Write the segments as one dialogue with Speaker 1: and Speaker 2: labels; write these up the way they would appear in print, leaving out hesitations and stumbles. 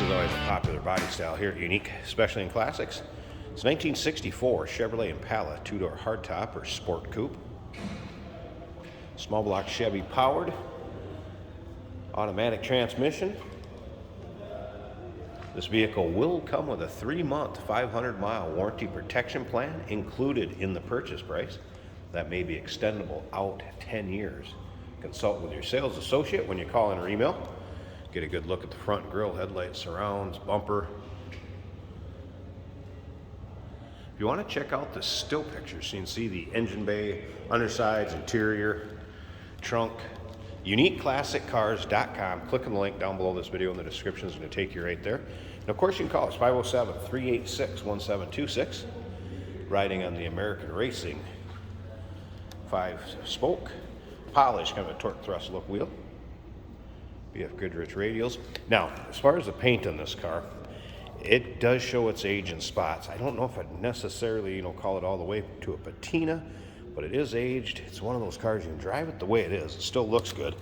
Speaker 1: is always a popular body style here at Unique, especially in classics. It's 1964 Chevrolet Impala two-door hardtop or sport coupe. Small block Chevy powered, automatic transmission. This vehicle will come with a 3-month, 500-mile warranty protection plan included in the purchase price. That may be extendable out 10 years. Consult with your sales associate when you call in or email. Get a good look at the front grille, headlights, surrounds, bumper. If you want to check out the still pictures, so you can see the engine bay, undersides, interior, trunk, uniqueclassiccars.com. Click on the link down below this video in the description. It's going to take you right there. And of course, you can call us 507-386-1726. Riding on the American Racing 5-spoke, polished, kind of a torque thrust look wheel. BF Goodrich radials. Now, as far as the paint on this car, it does show its age in spots. I don't know if I'd necessarily, call it all the way to a patina, but it is aged. It's one of those cars you can drive it the way it is. It still looks good,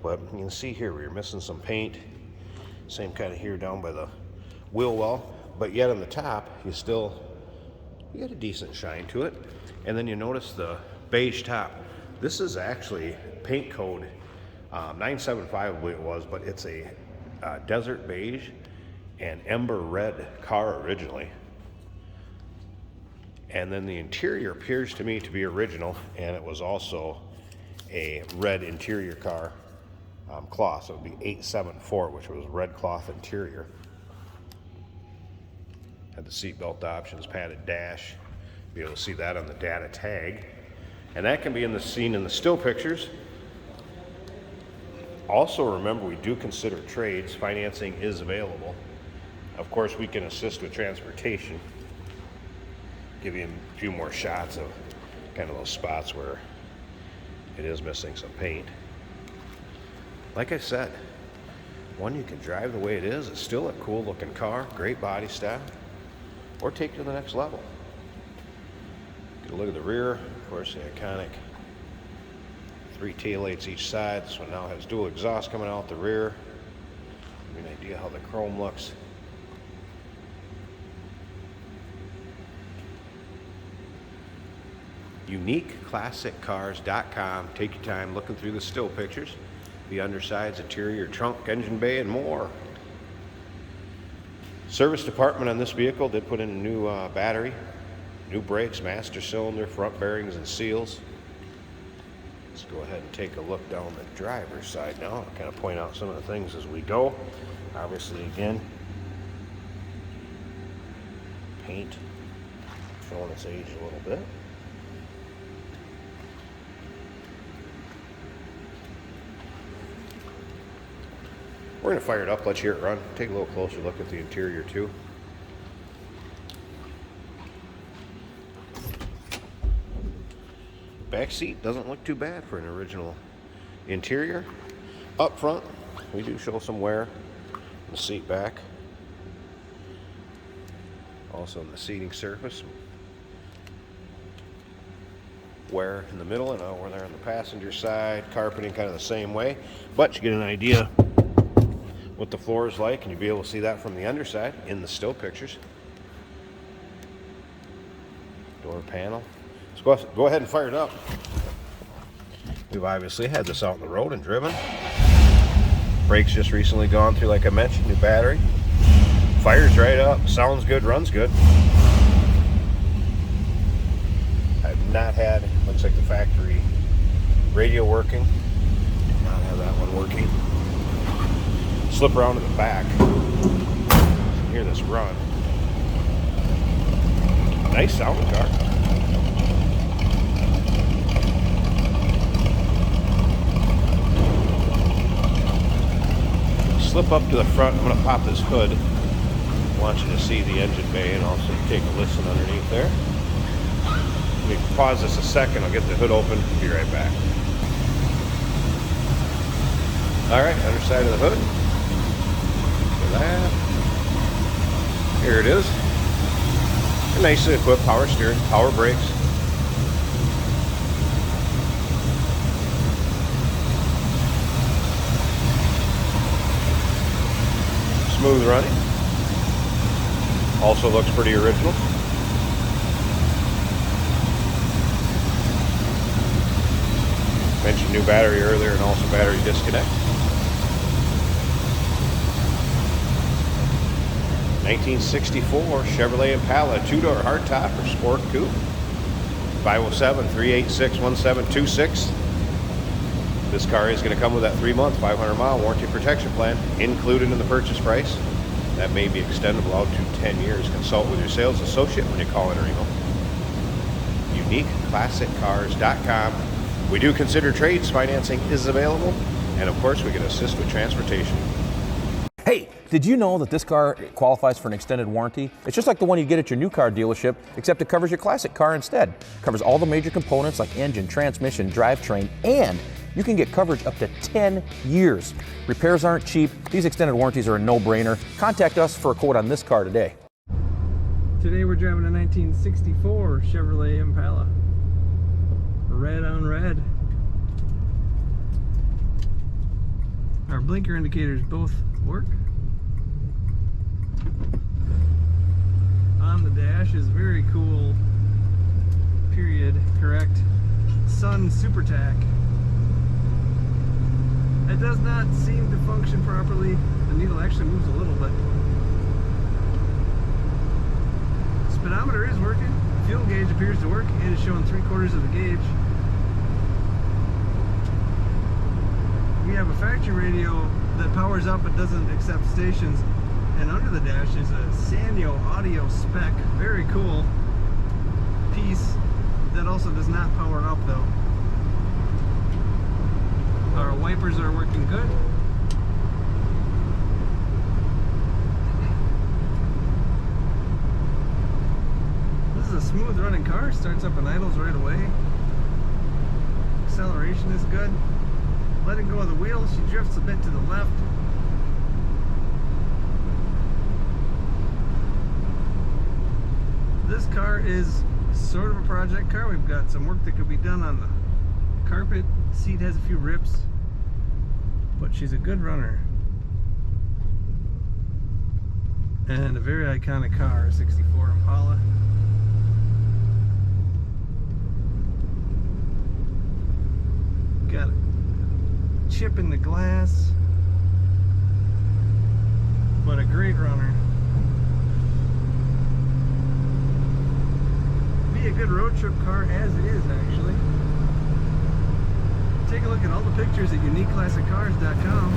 Speaker 1: but you can see here we're missing some paint. Same kind of here down by the wheel well, but yet on the top, you got a decent shine to it. And then you notice the beige top. This is actually paint code 975, I believe it was, but it's a desert beige and ember red car originally. And then the interior appears to me to be original, and it was also a red interior car cloth. So it would be 874, which was red cloth interior. Had the seatbelt options, padded dash. Be able to see that on the data tag. And that can be seen in the still pictures. Also remember, we do consider trades. Financing is available. Of course, we can assist with transportation. Give you a few more shots of kind of those spots where it is missing some paint. Like I said, one you can drive the way it is. It's still a cool looking car, great body style, or take it to the next level. Get a look at the rear. Of course, the iconic 3 taillights each side. This one now has dual exhaust coming out the rear. Give you an idea how the chrome looks. UniqueClassicCars.com. Take your time looking through the still pictures, the undersides, interior, trunk, engine bay, and more. Service department on this vehicle did put in a new battery, new brakes, master cylinder, front bearings, and seals. Let's go ahead and take a look down the driver's side now. I'll kind of point out some of the things as we go. Obviously, again, paint showing its age a little bit. We're going to fire it up, let you hear it run. Take a little closer look at the interior too. Back seat doesn't look too bad for an original interior. Up front, we do show some wear in the seat back. Also in the seating surface. Wear in the middle, and over there on the passenger side. Carpeting kind of the same way, but you get an idea what the floor is like, and you'll be able to see that from the underside in the still pictures. Door panel. Let's go ahead and fire it up. We've obviously had this out on the road and driven. Brakes just recently gone through, like I mentioned, new battery. Fires right up, sounds good, runs good. I've not had, looks like the factory radio working. Did not have that one working. Slip around to the back. Hear this run. Nice sounding car. Slip up to the front. I'm going to pop this hood. I want you to see the engine bay and also take a listen underneath there. Let me pause this a second. I'll get the hood open. Be right back. All right, underside of the hood. That. Here it is. A nicely equipped power steering, power brakes. Smooth running. Also looks pretty original. Mentioned new battery earlier and also battery disconnect. 1964 Chevrolet Impala two-door hardtop or sport coupe. 507-386-1726. This car is going to come with that 3-month, 500-mile warranty protection plan included in the purchase price. That may be extendable out to 10 years. Consult with your sales associate when you call in or email. UniqueClassicCars.com. We do consider trades. Financing is available. And of course, we can assist with transportation.
Speaker 2: Hey, did you know that this car qualifies for an extended warranty? It's just like the one you get at your new car dealership, except it covers your classic car instead. It covers all the major components like engine, transmission, drivetrain, and you can get coverage up to 10 years. Repairs aren't cheap. These extended warranties are a no-brainer. Contact us for a quote on this car today.
Speaker 3: Today we're driving a 1964 Chevrolet Impala. Red on red. Our blinker indicators both work. On the dash is very cool, period correct, Sun Super Tack. It does not seem to function properly. The needle actually moves a little bit. Speedometer is working. Fuel gauge appears to work. It is showing 3/4 of the gauge. We have a factory radio that powers up but doesn't accept stations. And under the dash is a Sanyo audio spec. Very cool piece that also does not power up though. Our wipers are working good. This is a smooth running car. Starts up and idles right away. Acceleration is good. Letting go of the wheel, she drifts a bit to the left. This car is sort of a project car. We've got some work that could be done on the carpet. Seat has a few rips, but she's a good runner. And a very iconic car, a 64 Impala. Got a chip in the glass, but a great runner. Be a good road trip car as it is, actually. Take a look at all the pictures at UniqueClassicCars.com.